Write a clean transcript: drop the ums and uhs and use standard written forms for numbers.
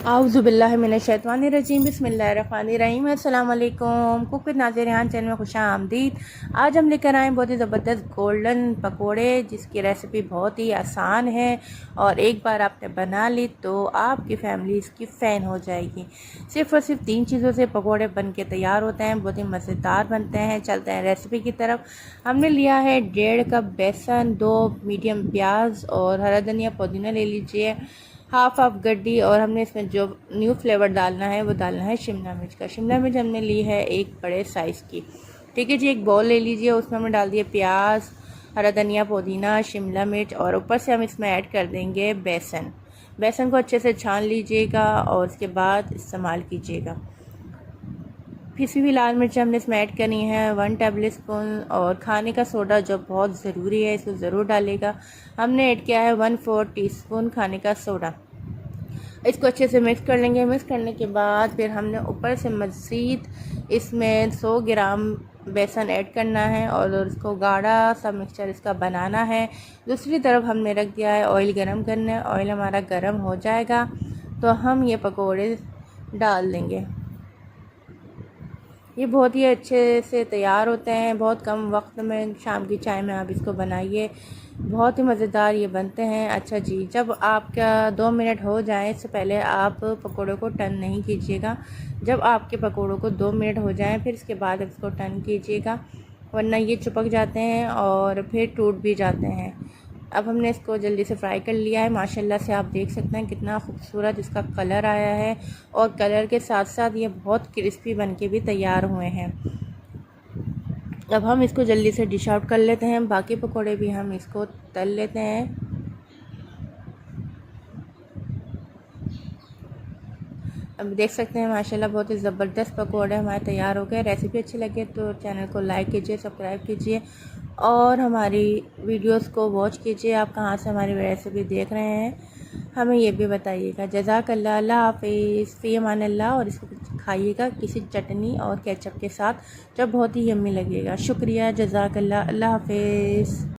आऊज़ुबिल्लाहिमिनश्शैतानिर्रजीम बिस्मिल्लाहिर्रहमानिर्रहीम। अस्सलाम वालेकुम। Cook with Nazir Rehan channel में खुशामदीद। आज हम लेकर आए बहुत ही ज़बरदस्त गोल्डन पकोड़े, जिसकी रेसिपी बहुत ही आसान है और एक बार आपने बना ली तो आपकी फैमिली इसकी फ़ैन हो जाएगी। सिर्फ़ और सिर्फ 3 चीज़ों से पकोड़े बन के तैयार होते हैं, बहुत ही मज़ेदार बनते हैं। चलते हैं रेसिपी की तरफ। हमने लिया है 1.5 कप बेसन, 2 मीडियम प्याज और हरा धनिया पुदीना ले लीजिए, हाफ गड्डी। और हमने इसमें जो न्यू फ्लेवर डालना है वो डालना है शिमला मिर्च का। शिमला मिर्च हमने ली है एक बड़े साइज़ की। ठीक है जी, एक बॉल ले लीजिए, उसमें हमने डाल दिए प्याज, हरा धनिया पुदीना, शिमला मिर्च और ऊपर से हम इसमें ऐड कर देंगे बेसन। बेसन को अच्छे से छान लीजिएगा और उसके बाद इस्तेमाल कीजिएगा। पिसी हुई लाल मिर्च हमने इसमें ऐड करनी है 1 टेबल स्पून, और खाने का सोडा जो बहुत ज़रूरी है इसको ज़रूर डालेगा। हमने ऐड किया है 1/4 टीस्पून खाने का सोडा। इसको अच्छे से मिक्स कर लेंगे। मिक्स करने के बाद फिर हमने ऊपर से मज़ीद इसमें 100 ग्राम बेसन ऐड करना है और उसको गाढ़ा सा मिक्सचर इसका बनाना है। दूसरी तरफ हमने रख दिया है ऑयल गरम करने। ऑयल हमारा गरम हो जाएगा तो हम ये पकोड़े डाल देंगे। ये बहुत ही अच्छे से तैयार होते हैं, बहुत कम वक्त में। शाम की चाय में आप इसको बनाइए, बहुत ही मज़ेदार ये बनते हैं। अच्छा जी, जब आपका 2 मिनट हो जाए इससे पहले आप पकोड़ों को टर्न नहीं कीजिएगा। जब आपके पकोड़ों को 2 मिनट हो जाएं फिर इसके बाद इसको टर्न कीजिएगा, वरना ये चिपक जाते हैं और फिर टूट भी जाते हैं। अब हमने इसको जल्दी से फ्राई कर लिया है। माशाल्लाह से आप देख सकते हैं कितना खूबसूरत इसका कलर आया है और कलर के साथ साथ ये बहुत क्रिस्पी बन के भी तैयार हुए हैं। अब हम इसको जल्दी से डिश आउट कर लेते हैं। बाकी पकोड़े भी हम इसको तल लेते हैं। अब देख सकते हैं माशाल्लाह बहुत ही ज़बरदस्त पकोड़े हमारे तैयार हो गए। रेसिपी अच्छी लगे तो चैनल को लाइक कीजिए, सब्सक्राइब कीजिए और हमारी वीडियोस को वॉच कीजिए। आप कहाँ से हमारी रेसिपी देख रहे हैं हमें ये भी बताइएगा। जज़ाकल्लाह, अल्लाह हाफ़िज़, फ़ी अमानिल्लाह। और इसको खाइएगा किसी चटनी और केचप के साथ, जब बहुत ही यम्मी लगेगा। शुक्रिया, जज़ाकल्लाह, अल्लाह हाफ़िज़।